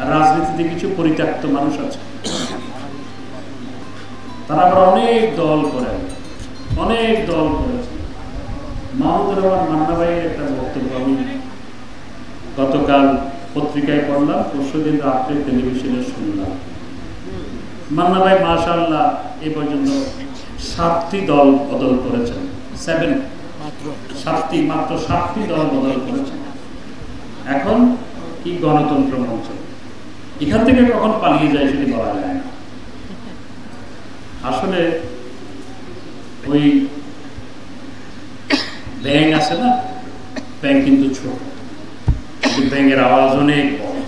আর রাজনীতিতে কিছু পরিত্যক্ত মানুষ আছে, তারা আবার অনেক দল করেন, অনেক দল করেছে। মাহমুদুর রহমান মান্না ভাইয়ের একটা বক্তব্য আমি গতকাল পত্রিকায় পড়লাম, পরশুদিন রাত্রে টেলিভিশনে শুনলাম। মান্না ভাই মাশাআল্লাহ এ পর্যন্ত 7টি দল বদল করেছেন, মাত্র 7টি দল বদল করেছেন। এখন কি গণতন্ত্র মঞ্চ, এখান থেকে কখন পালিয়ে যায় সেটি বলা যায় না। আসলে ওই ব্যাং আছে না, ব্যাং কিন্তু ছোট, ব্যাঙের আওয়াজ অনেক বড়।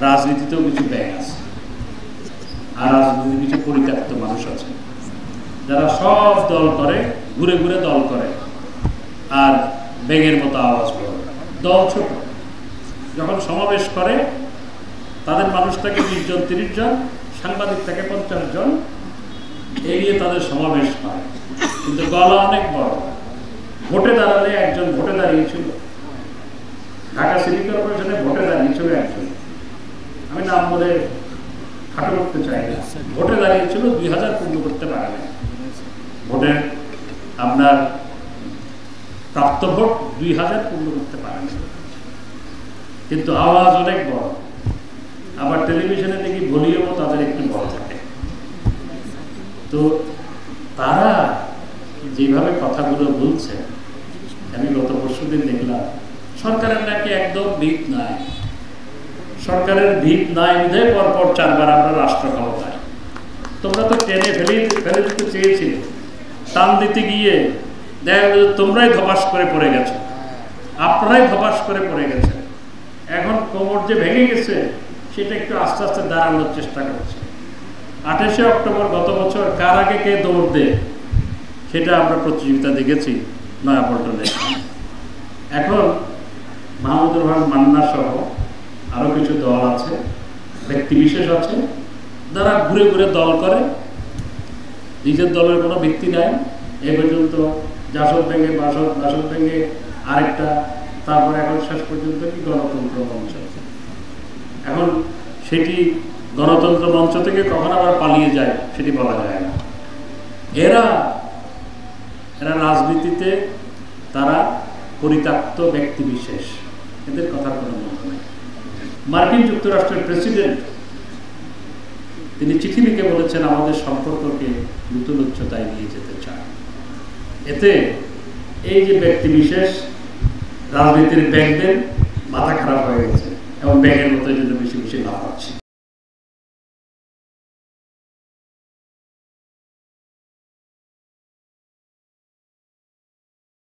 রাজনীতিতেও কিছু ব্যাং আছে, আর রাজনীতিতে কিছু পরিত্যক্ত মানুষ আছে যারা সব দল করে, ঘুরে ঘুরে দল করে, আর ব্যাঙের মতো আওয়াজ করে। দল ছোট, যখন সমাবেশ করে তাদের মানুষ থাকে 20 জন 30 জন, সাংবাদিক থাকে 50 জন, এড়িয়ে তাদের সমাবেশ হয়, কিন্তু গলা অনেক বড়। ভোটে দাঁড়ালে একজন ভোটে দাঁড়িয়েছিল, ঢাকা সিটি কর্পোরেশনে ভোটে দাঁড়িয়েছিল একজন, আমি নাম বলে খাটো করতে চাই না, ভোটে দাঁড়িয়েছিল 2000 পূর্ণ করতে পারে না। ভোটের আপনার প্রাপ্ত ভোট 2000 পূর্ণ করতে পারে না, কিন্তু আওয়াজ অনেক বড়। আবার টেলিভিশনে দেখি ভলিউমও তাদের একটু বড় থাকে। তো তারা যেভাবে কথাগুলো বলছে, আমি গত পরশুদিন দেখলাম সরকারের নাকি একদম ভিত নাই, সরকারের ভিত নাই বুঝে পরপর 4 বার আমরা রাষ্ট্র ক্ষমতায়। তোমরা তো টেনে ফেলে দিতে চেয়েছিলে, টান দিতে গিয়ে দেখা গেল তোমরাই ধপাস করে পড়ে গেছো, আপনারাই ধপাস করে পড়ে গেছে। এখন কোমর যে ভেঙে গেছে সেটা একটু আস্তে আস্তে দাঁড়ানোর চেষ্টা করছে। 28শে অক্টোবর গত বছর কার আগে কে দৌড় দেয় সেটা আমরা প্রতিযোগিতা দেখেছি নয়াপল্টনে। এখন মাহমুদুর রহমান মান্না সহ আরো কিছু দল আছে, ব্যক্তি বিশেষ আছে, যারা ঘুরে ঘুরে দল করে, নিজের দলের কোনো ভিত্তি নাই। এ পর্যন্ত জাসদ ভেঙে বাসদ ভেঙে আরেকটা, তারপরে এখন শেষ পর্যন্ত কি গণতন্ত্র মঞ্চ। এখন সেটি গণতন্ত্র মঞ্চ থেকে কখন আবার পালিয়ে যায় সেটি বলা যায় না। এরা রাজনীতিতে তারা পরিত্যক্ত ব্যক্তি বিশেষ, এদের কথার কোনো মূল্য নেই। মার্কিন যুক্তরাষ্ট্রের প্রেসিডেন্ট তিনি চিঠি লিখে বলেছেন আমাদের সম্পর্ককে নতুন উচ্চতায় নিয়ে যেতে চান। এতে এই যে ব্যক্তি বিশেষ রাজনীতির ব্যাংকদের মাথা খারাপ হয়ে গেছে এবং ব্যাংকের মতো এই জন্য